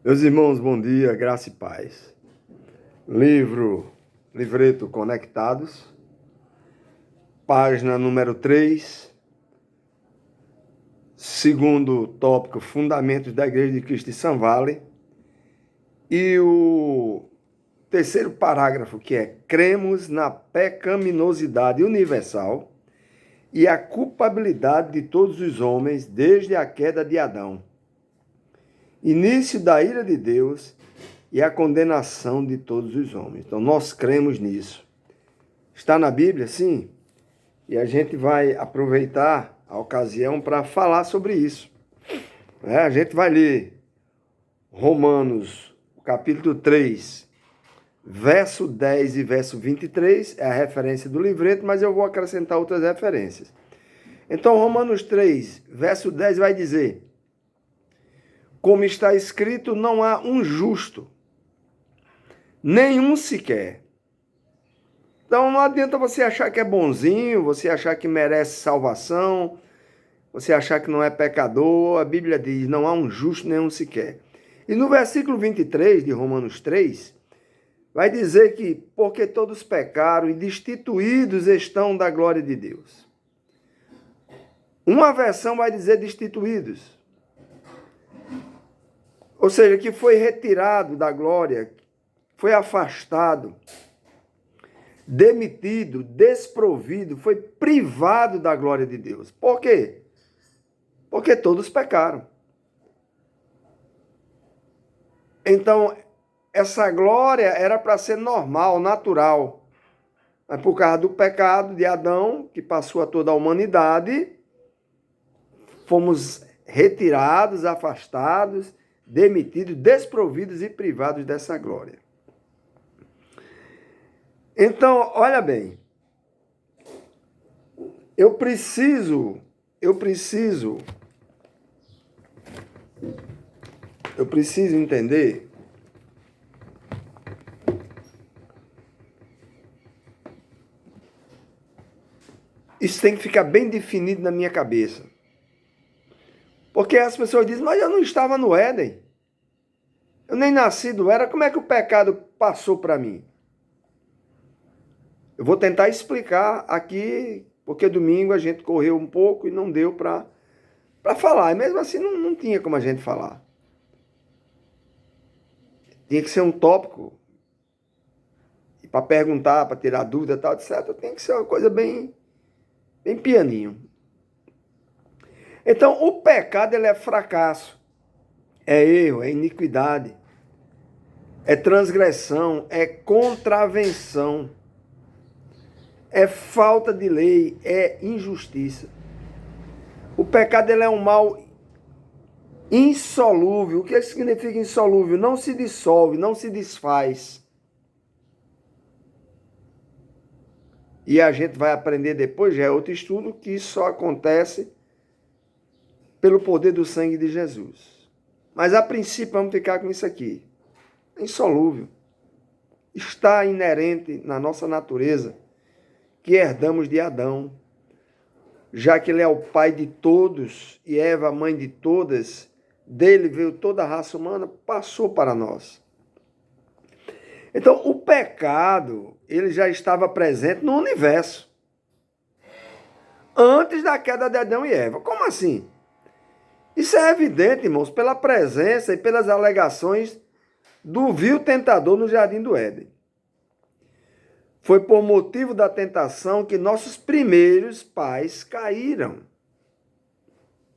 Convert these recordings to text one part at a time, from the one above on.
Meus irmãos, bom dia, graça e paz. Livreto Conectados, página número 3, segundo tópico, Fundamentos da Igreja de Cristo de São Vale, e o terceiro parágrafo, que é Cremos na pecaminosidade universal e a culpabilidade de todos os homens desde a queda de Adão. Início da ira de Deus e a condenação de todos os homens. Então, nós cremos nisso. Está na Bíblia, sim, e a gente vai aproveitar a ocasião para falar sobre isso. A gente vai ler Romanos, capítulo 3, verso 10 e verso 23, é a referência do livreto, mas eu vou acrescentar outras referências. Então, Romanos 3, verso 10 vai dizer: como está escrito, não há um justo, nenhum sequer. Então não adianta você achar que é bonzinho, você achar que merece salvação, você achar que não é pecador. A Bíblia diz, não há um justo, nenhum sequer. E no versículo 23 de Romanos 3, vai dizer que porque todos pecaram e destituídos estão da glória de Deus. Uma versão vai dizer destituídos. Ou seja, que foi retirado da glória, foi afastado, demitido, desprovido, foi privado da glória de Deus. Por quê? Porque todos pecaram. Então, essa glória era para ser normal, natural. Mas por causa do pecado de Adão, que passou a toda a humanidade, fomos retirados, afastados, demitidos, desprovidos e privados dessa glória. Então, olha bem, eu preciso entender isso, tem que ficar bem definido na minha cabeça. Porque as pessoas dizem, mas eu não estava no Éden. Eu nem nasci do Éden. Como é que o pecado passou para mim? Eu vou tentar explicar aqui, porque domingo a gente correu um pouco e não deu para falar. E mesmo assim não tinha como a gente falar. Tinha que ser um tópico. E para perguntar, para tirar dúvida e tal, etc., tem que ser uma coisa bem pianinho. Então, o pecado, ele é fracasso, é erro, é iniquidade, é transgressão, é contravenção, é falta de lei, é injustiça. O pecado, ele é um mal insolúvel. O que significa insolúvel? Não se dissolve, não se desfaz. E a gente vai aprender depois, já é outro estudo, que isso só acontece pelo poder do sangue de Jesus. Mas a princípio vamos ficar com isso aqui. É insolúvel. Está inerente na nossa natureza que herdamos de Adão. Já que ele é o pai de todos e Eva a mãe de todas, dele veio toda a raça humana, passou para nós. Então, o pecado, ele já estava presente no universo. Antes da queda de Adão e Eva. Como assim? Isso é evidente, irmãos, pela presença e pelas alegações do vil tentador no Jardim do Éden. Foi por motivo da tentação que nossos primeiros pais caíram.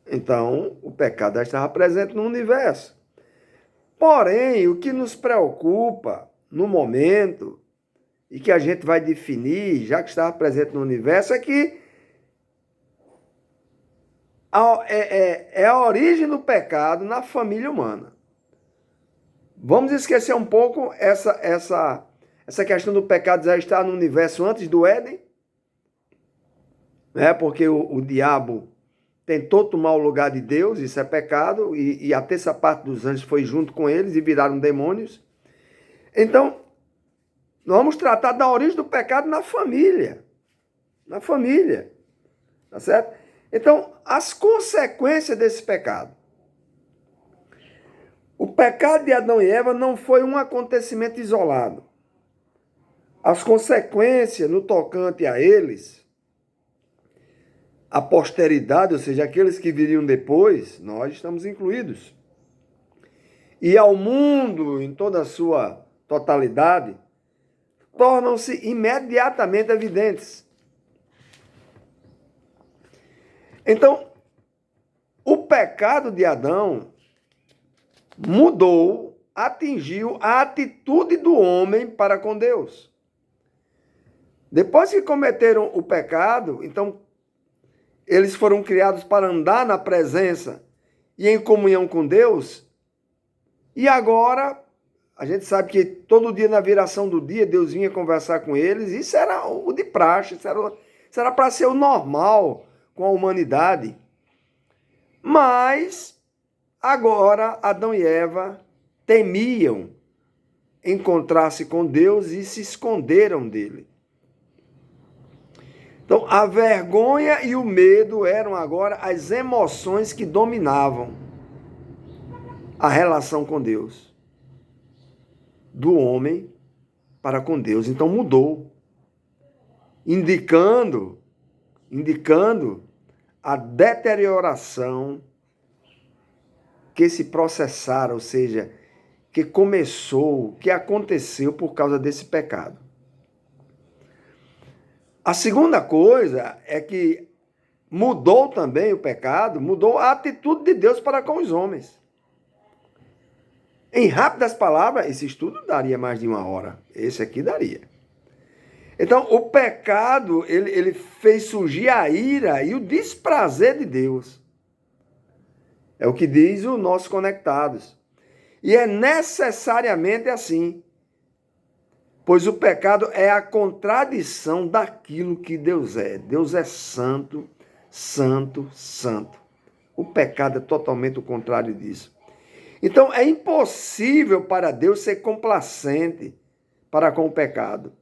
Então, o pecado já estava presente no universo. Porém, o que nos preocupa no momento, e que a gente vai definir, já que estava presente no universo, é que é a origem do pecado na família humana. Vamos esquecer um pouco essa questão do pecado já estar no universo antes do Éden, né? Porque o diabo tentou tomar o lugar de Deus, isso é pecado, e a terça parte dos anjos foi junto com eles e viraram demônios. Então, nós vamos tratar da origem do pecado na família. Na família. Tá certo? Então, as consequências desse pecado. O pecado de Adão e Eva não foi um acontecimento isolado. As consequências no tocante a eles, a posteridade, ou seja, aqueles que viriam depois, nós estamos incluídos. E ao mundo em toda a sua totalidade, tornam-se imediatamente evidentes. Então, o pecado de Adão mudou, atingiu a atitude do homem para com Deus. Depois que cometeram o pecado, então, eles foram criados para andar na presença e em comunhão com Deus. E agora, a gente sabe que todo dia na viração do dia, Deus vinha conversar com eles. Isso era o de praxe, isso era para ser o normal com a humanidade. Mas, agora, Adão e Eva temiam encontrar-se com Deus e se esconderam dele. Então, a vergonha e o medo eram agora as emoções que dominavam a relação com Deus. Do homem para com Deus. Então, mudou. Indicando a deterioração que se processaram, ou seja, que começou, que aconteceu por causa desse pecado. A segunda coisa é que mudou também o pecado, mudou a atitude de Deus para com os homens. Em rápidas palavras, esse estudo daria mais de 1 hora. Esse aqui daria. Então, o pecado, ele fez surgir a ira e o desprazer de Deus. É o que diz o Nossos Conectados. E é necessariamente assim. Pois o pecado é a contradição daquilo que Deus é. Deus é santo, santo, santo. O pecado é totalmente o contrário disso. Então, é impossível para Deus ser complacente para com o pecado.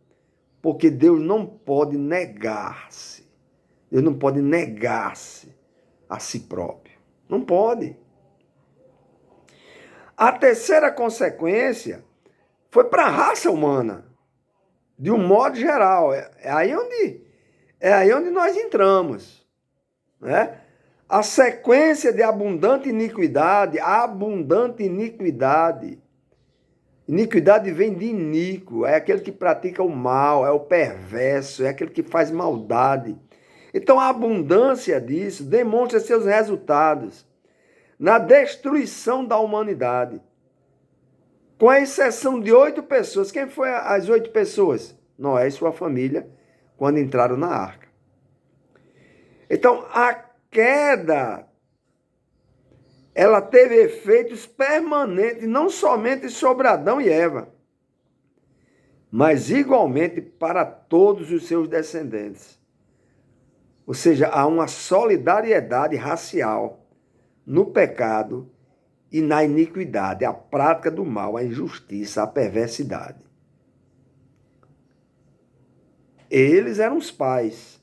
Porque Deus não pode negar-se. Deus não pode negar-se a si próprio. Não pode. A terceira consequência foi para a raça humana. De um modo geral, é aí onde nós entramos, né? A sequência de abundante iniquidade, iniquidade vem de iníquo, é aquele que pratica o mal, é o perverso, é aquele que faz maldade. Então a abundância disso demonstra seus resultados na destruição da humanidade. Com a exceção de 8 pessoas. Quem foi as 8 pessoas? Noé e sua família, quando entraram na arca. Então, a queda, ela teve efeitos permanentes, não somente sobre Adão e Eva, mas igualmente para todos os seus descendentes. Ou seja, há uma solidariedade racial no pecado e na iniquidade, a prática do mal, a injustiça, a perversidade. Eles eram os pais.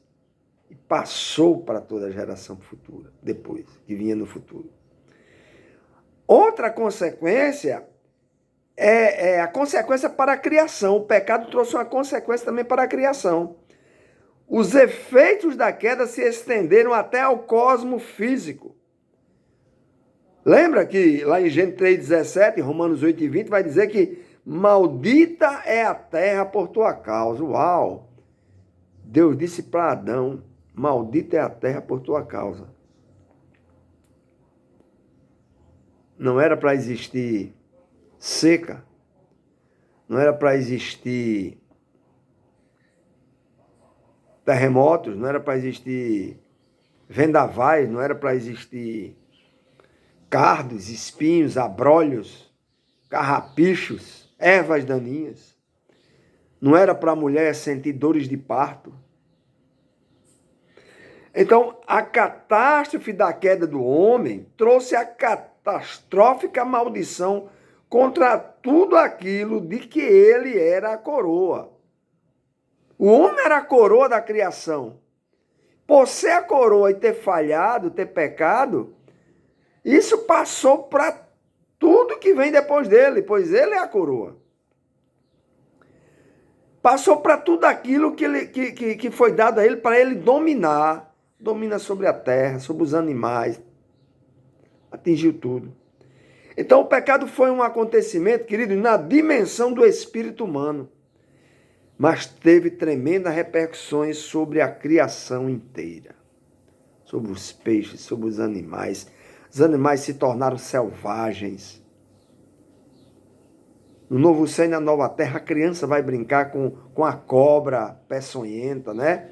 E passou para toda a geração futura, depois, que vinha no futuro. Outra consequência é a consequência para a criação. O pecado trouxe uma consequência também para a criação. Os efeitos da queda se estenderam até ao cosmo físico. Lembra que lá em Gênesis 3,17, Romanos 8,20, vai dizer que maldita é a terra por tua causa. Uau! Deus disse para Adão, maldita é a terra por tua causa. Não era para existir seca, não era para existir terremotos, não era para existir vendavais, não era para existir cardos, espinhos, abrolhos, carrapichos, ervas daninhas. Não era para a mulher sentir dores de parto. Então, a catástrofe da queda do homem trouxe a catastrófica maldição contra tudo aquilo de que ele era a coroa. O homem era a coroa da criação. Por ser a coroa e ter falhado, ter pecado, isso passou para tudo que vem depois dele, pois ele é a coroa. Passou para tudo aquilo que foi dado a ele para ele dominar. Domina sobre a terra, sobre os animais. Atingiu tudo. Então o pecado foi um acontecimento, querido, na dimensão do espírito humano. Mas teve tremendas repercussões sobre a criação inteira. Sobre os peixes, sobre os animais. Os animais se tornaram selvagens. No novo céu e na nova terra, a criança vai brincar com a cobra peçonhenta, né?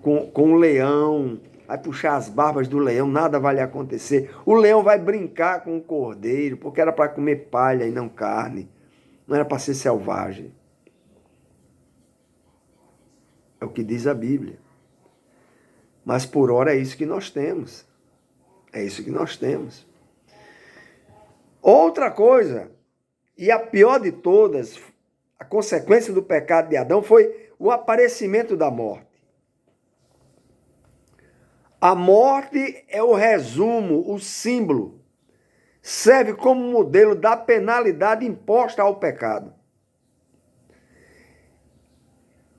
Com o leão, vai puxar as barbas do leão, nada vai lhe acontecer. O leão vai brincar com o cordeiro, porque era para comer palha e não carne. Não era para ser selvagem. É o que diz a Bíblia. Mas por hora é isso que nós temos. É isso que nós temos. Outra coisa, e a pior de todas, a consequência do pecado de Adão foi o aparecimento da morte. A morte é o resumo, o símbolo, serve como modelo da penalidade imposta ao pecado.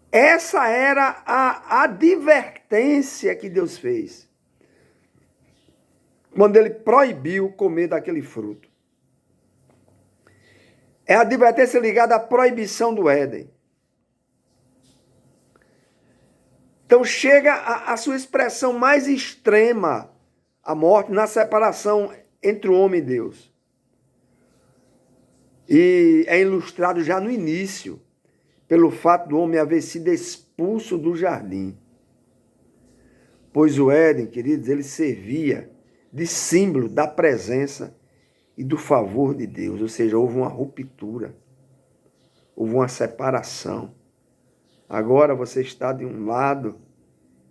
Essa era a advertência que Deus fez quando ele proibiu comer daquele fruto. É a advertência ligada à proibição do Éden. Então chega a sua expressão mais extrema, a morte, na separação entre o homem e Deus. E é ilustrado já no início, pelo fato do homem haver sido expulso do jardim. Pois o Éden, queridos, ele servia de símbolo da presença e do favor de Deus, ou seja, houve uma ruptura, houve uma separação. Agora você está de um lado,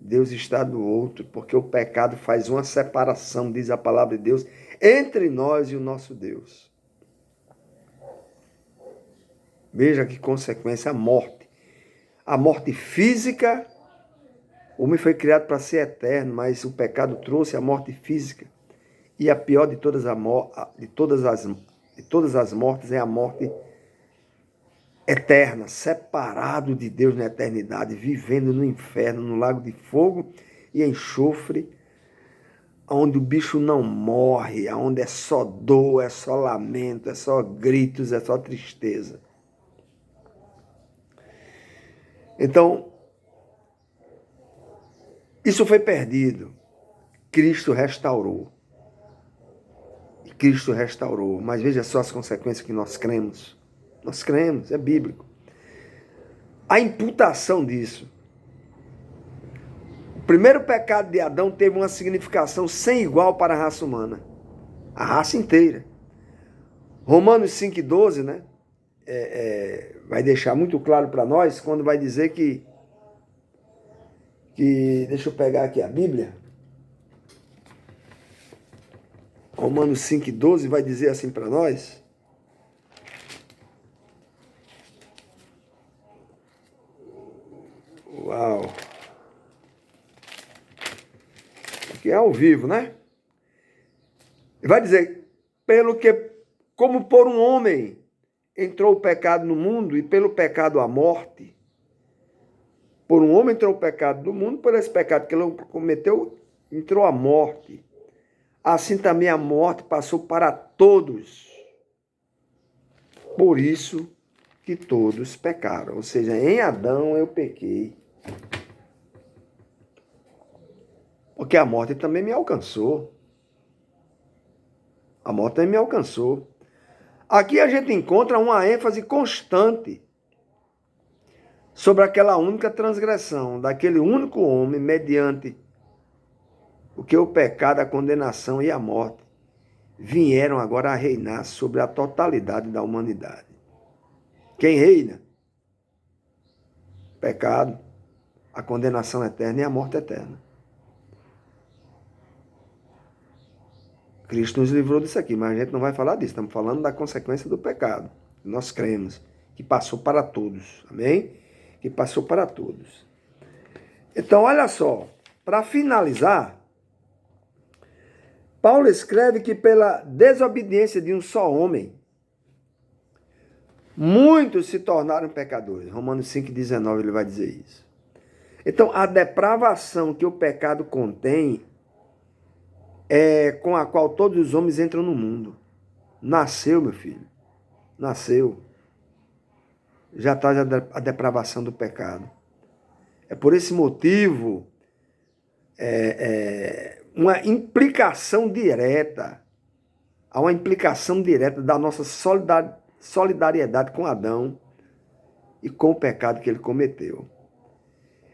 Deus está do outro, porque o pecado faz uma separação, diz a palavra de Deus, entre nós e o nosso Deus. Veja que consequência, a morte. A morte física, o homem foi criado para ser eterno, mas o pecado trouxe a morte física. E a pior de todas as mortes é a morte eterna, separado de Deus na eternidade, vivendo no inferno, no lago de fogo e enxofre, onde o bicho não morre, onde é só dor, é só lamento, é só gritos, é só tristeza. Então, isso foi perdido. Cristo restaurou. Cristo restaurou. Mas veja só as consequências que nós cremos. Nós cremos, é bíblico. A imputação disso. O primeiro pecado de Adão teve uma significação sem igual para a raça humana. A raça inteira. Romanos 5,12, né? Vai deixar muito claro para nós quando vai dizer que... Deixa eu pegar aqui a Bíblia. Romanos 5,12 vai dizer assim para nós. Uau! Aqui é ao vivo, né? Vai dizer, como por um homem entrou o pecado no mundo e pelo pecado a morte, por um homem entrou o pecado do mundo, por esse pecado que ele cometeu, entrou a morte. Assim também a morte passou para todos. Por isso que todos pecaram. Ou seja, em Adão eu pequei. Porque a morte também me alcançou. A morte também me alcançou. Aqui a gente encontra uma ênfase constante sobre aquela única transgressão, daquele único homem, mediante o que o pecado, a condenação e a morte vieram agora a reinar sobre a totalidade da humanidade. Quem reina? Pecado, a condenação eterna e a morte eterna. Cristo nos livrou disso aqui, mas a gente não vai falar disso. Estamos falando da consequência do pecado. Nós cremos que passou para todos. Amém? Que passou para todos. Então, olha só. Para finalizar, Paulo escreve que pela desobediência de um só homem, muitos se tornaram pecadores. Romanos 5,19 ele vai dizer isso. Então, a depravação que o pecado contém é com a qual todos os homens entram no mundo. Nasceu, meu filho. Nasceu. Já traz a depravação do pecado. É por esse motivo, uma implicação direta, há uma implicação direta da nossa solidariedade com Adão e com o pecado que ele cometeu.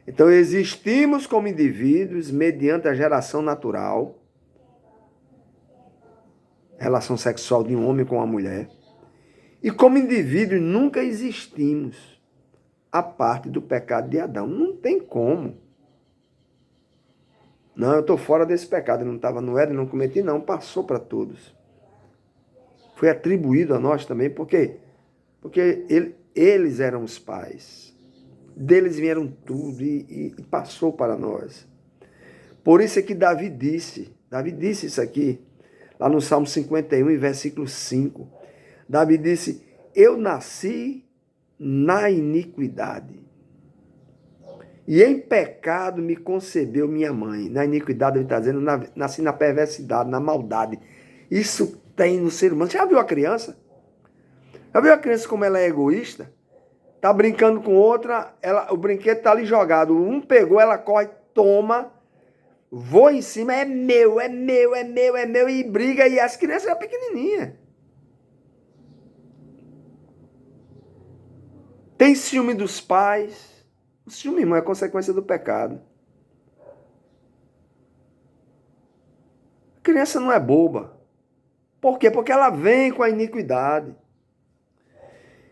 Então, existimos como indivíduos mediante a geração natural, relação sexual de um homem com uma mulher, e como indivíduos nunca existimos a parte do pecado de Adão. Não tem como. Não, eu estou fora desse pecado, eu não estava no Éden, não cometi, não, passou para todos. Foi atribuído a nós também, por quê? Porque eles eram os pais. Deles vieram tudo e passou para nós. Por isso é que Davi disse isso aqui, lá no Salmo 51, versículo 5. Davi disse, eu nasci na iniquidade, e em pecado me concebeu minha mãe. Na iniquidade, ele está dizendo, nasci na perversidade, na maldade. Isso tem no ser humano. Já viu a criança? Já viu a criança como ela é egoísta? Tá brincando com outra, o brinquedo tá ali jogado. Um pegou, ela corre, toma, voa em cima, é meu, e briga, e as crianças são pequenininhas. Tem ciúme dos pais. O ciúme, irmão, é consequência do pecado. A criança não é boba. Por quê? Porque ela vem com a iniquidade.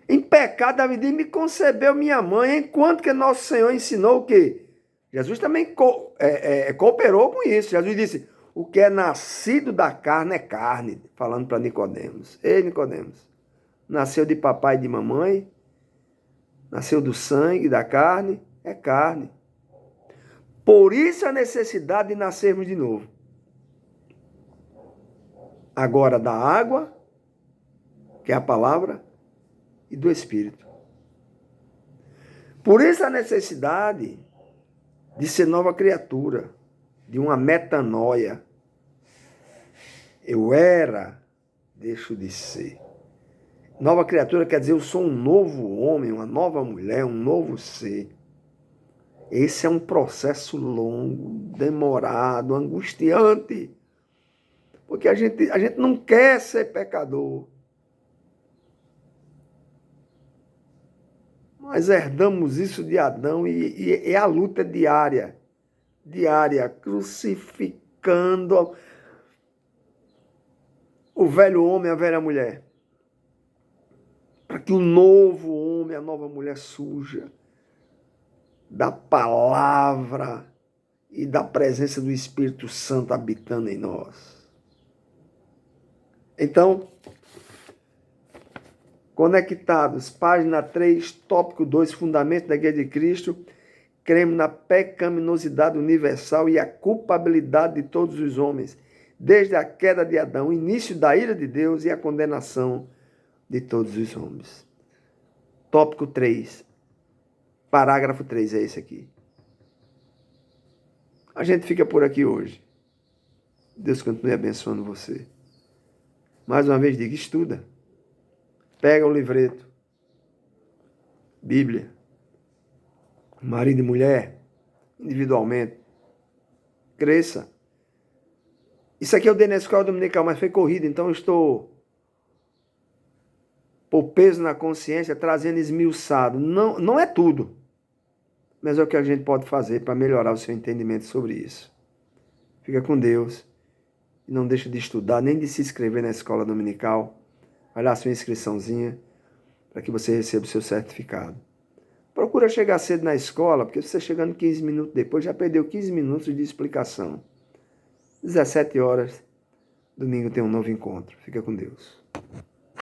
Em pecado, Davi diz, me concebeu minha mãe, enquanto que nosso Senhor ensinou o quê? Jesus também cooperou com isso. Jesus disse, o que é nascido da carne é carne, falando para Nicodemos. Ei, Nicodemos, nasceu de papai e de mamãe, nasceu do sangue, da carne, é carne. Por isso a necessidade de nascermos de novo. Agora da água, que é a palavra, e do Espírito. Por isso a necessidade de ser nova criatura, de uma metanoia. Eu era, deixo de ser. Nova criatura quer dizer eu sou um novo homem, uma nova mulher, um novo ser. Esse é um processo longo, demorado, angustiante. Porque a gente não quer ser pecador. Nós herdamos isso de Adão e é a luta diária, crucificando o velho homem, a velha mulher, para que o novo homem, a nova mulher surja da palavra e da presença do Espírito Santo habitando em nós. Então, conectados, página 3, tópico 2, fundamento da Igreja de Cristo, cremos na pecaminosidade universal e a culpabilidade de todos os homens, desde a queda de Adão, o início da ira de Deus e a condenação de todos os homens. Tópico 3, parágrafo 3 é esse aqui. A gente fica por aqui hoje. Deus continue abençoando você. Mais uma vez digo, estuda. Pega o livreto, Bíblia, marido e mulher, individualmente, cresça. Isso aqui eu dei na escola dominical, mas foi corrida, então eu estou, por peso na consciência, trazendo esmiuçado. Não é tudo, mas é o que a gente pode fazer para melhorar o seu entendimento sobre isso. Fica com Deus e não deixa de estudar, nem de se inscrever na escola dominical. Vai lá a sua inscriçãozinha para que você receba o seu certificado. Procura chegar cedo na escola, porque você chegando 15 minutos depois, já perdeu 15 minutos de explicação. 17 horas, domingo tem um novo encontro. Fica com Deus.